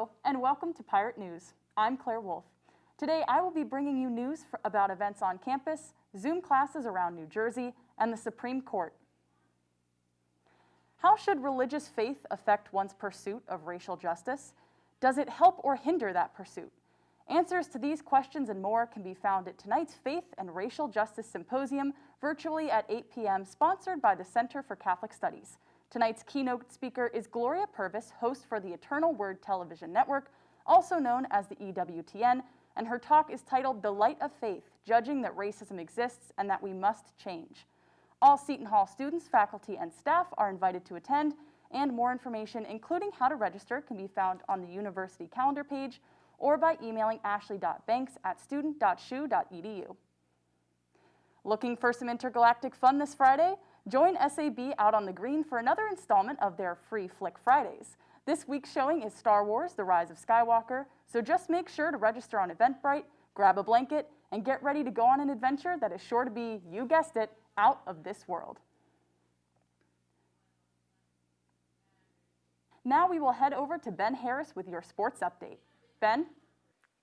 Hello, and welcome to Pirate News. I'm Claire Wolfe. Today, I will be bringing you news about events on campus, Zoom classes around New Jersey, and the Supreme Court. How should religious faith affect one's pursuit of racial justice? Does it help or hinder that pursuit? Answers to these questions and more can be found at tonight's Faith and Racial Justice Symposium, virtually at 8 p.m., sponsored by the Center for Catholic Studies. Tonight's keynote speaker is Gloria Purvis, host for the Eternal Word Television Network, also known as the EWTN, and her talk is titled The Light of Faith, Judging that Racism Exists and that We Must Change. All Seton Hall students, faculty, and staff are invited to attend, and more information, including how to register, can be found on the university calendar page or by emailing ashley.banks@student.shu.edu. Looking for some intergalactic fun this Friday? Join SAB out on the green for another installment of their Free Flick Fridays. This week's showing is Star Wars: The Rise of Skywalker, so just make sure to register on Eventbrite, grab a blanket, and get ready to go on an adventure that is sure to be, you guessed it, out of this world. Now we will head over to Ben Harris with your sports update. Ben?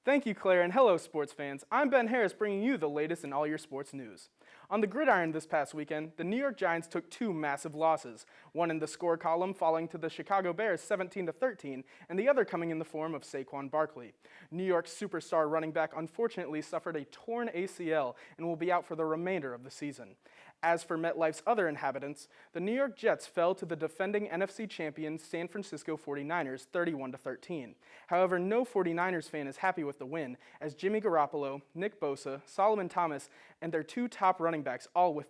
Thank you, Claire, and hello, sports fans. I'm Ben Harris, bringing you the latest in all your sports news. On the gridiron this past weekend, the New York Giants took two massive losses, one in the score column falling to the Chicago Bears 17-13, and the other coming in the form of Saquon Barkley. New York's superstar running back unfortunately suffered a torn ACL and will be out for the remainder of the season. As for MetLife's other inhabitants, the New York Jets fell to the defending NFC champions San Francisco 49ers 31-13. However, no 49ers fan is happy with the win, as Jimmy Garoppolo, Nick Bosa, Solomon Thomas, and their two top running backs all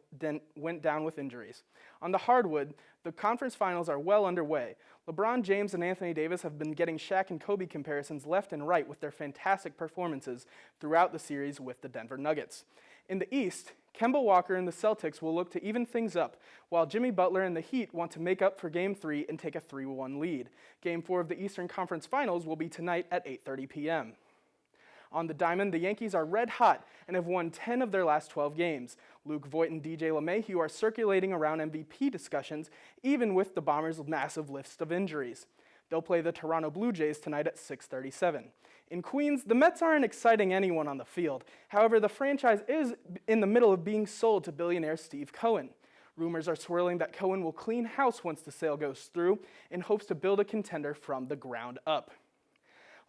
went down with injuries. On the hardwood, the conference finals are well underway. LeBron James and Anthony Davis have been getting Shaq and Kobe comparisons left and right with their fantastic performances throughout the series with the Denver Nuggets. In the East, Kemba Walker and the Celtics will look to even things up, while Jimmy Butler and the Heat want to make up for Game 3 and take a 3-1 lead. Game 4 of the Eastern Conference Finals will be tonight at 8:30 p.m. On the diamond, the Yankees are red hot and have won 10 of their last 12 games. Luke Voit and DJ LeMahieu are circulating around MVP discussions, even with the Bombers' massive list of injuries. They'll play the Toronto Blue Jays tonight at 6:37. In Queens, the Mets aren't exciting anyone on the field. However, the franchise is in the middle of being sold to billionaire Steve Cohen. Rumors are swirling that Cohen will clean house once the sale goes through in hopes to build a contender from the ground up.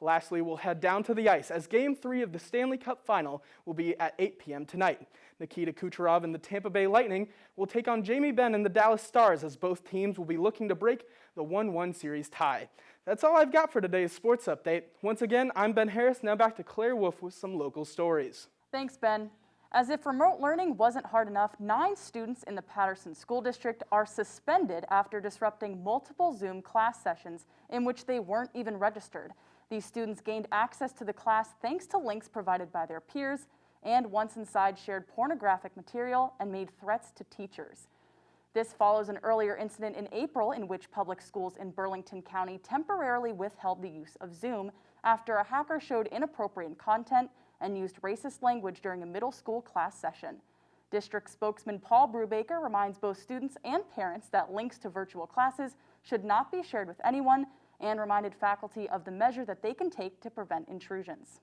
Lastly, we'll head down to the ice as Game 3 of the Stanley Cup Final will be at 8 p.m. tonight. Nikita Kucherov and the Tampa Bay Lightning will take on Jamie Benn and the Dallas Stars as both teams will be looking to break the 1-1 series tie. That's all I've got for today's sports update. Once again, I'm Ben Harris. Now back to Claire Wolfe with some local stories. Thanks, Ben. As if remote learning wasn't hard enough, 9 students in the Patterson School District are suspended after disrupting multiple Zoom class sessions in which they weren't even registered. These students gained access to the class thanks to links provided by their peers, and once inside shared pornographic material and made threats to teachers. This follows an earlier incident in April in which public schools in Burlington County temporarily withheld the use of Zoom after a hacker showed inappropriate content and used racist language during a middle school class session. District spokesman Paul Brubaker reminds both students and parents that links to virtual classes should not be shared with anyone, and reminded faculty of the measure that they can take to prevent intrusions.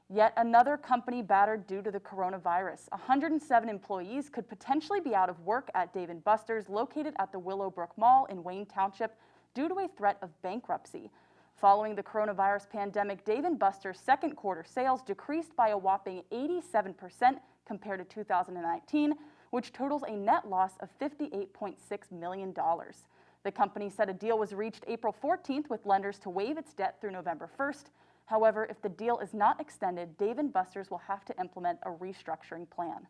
Yet another company battered due to the coronavirus. 107 employees could potentially be out of work at Dave & Buster's located at the Willowbrook Mall in Wayne Township due to a threat of bankruptcy. Following the coronavirus pandemic, Dave & Buster's second quarter sales decreased by a whopping 87% compared to 2019, which totals a net loss of $58.6 million. The company said a deal was reached April 14th with lenders to waive its debt through November 1st. However, if the deal is not extended, Dave & Buster's will have to implement a restructuring plan.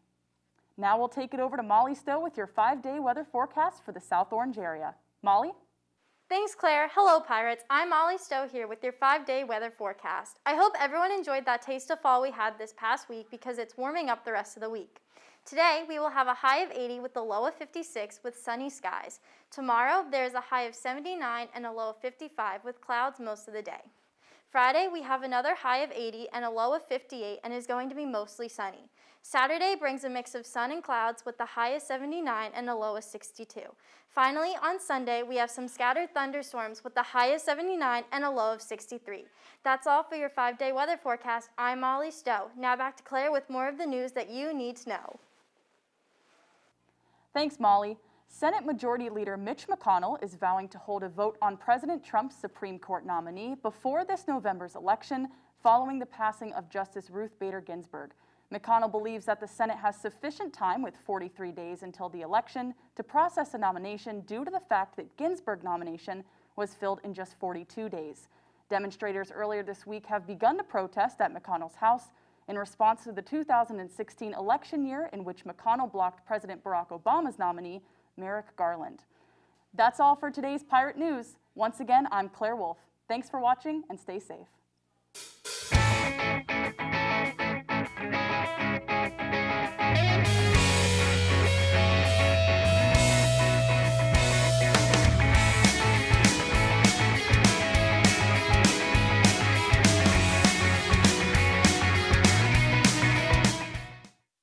Now we'll take it over to Molly Stoe with your 5-day weather forecast for the South Orange area. Molly? Thanks, Claire. Hello, Pirates. I'm Molly Stoe here with your 5-day weather forecast. I hope everyone enjoyed that taste of fall we had this past week because it's warming up the rest of the week. Today, we will have a high of 80 with a low of 56 with sunny skies. Tomorrow, there's a high of 79 and a low of 55 with clouds most of the day. Friday, we have another high of 80 and a low of 58 and is going to be mostly sunny. Saturday brings a mix of sun and clouds with the high of 79 and a low of 62. Finally, on Sunday, we have some scattered thunderstorms with the high of 79 and a low of 63. That's all for your 5-day weather forecast. I'm Molly Stowe. Now back to Claire with more of the news that you need to know. Thanks, Molly. Senate Majority Leader Mitch McConnell is vowing to hold a vote on President Trump's Supreme Court nominee before this November's election, following the passing of Justice Ruth Bader Ginsburg. McConnell believes that the Senate has sufficient time, with 43 days until the election, to process a nomination due to the fact that Ginsburg's nomination was filled in just 42 days. Demonstrators earlier this week have begun to protest at McConnell's house in response to the 2016 election year in which McConnell blocked President Barack Obama's nominee, Merrick Garland. That's all for today's Pirate News. Once again, I'm Claire Wolfe. Thanks for watching and stay safe.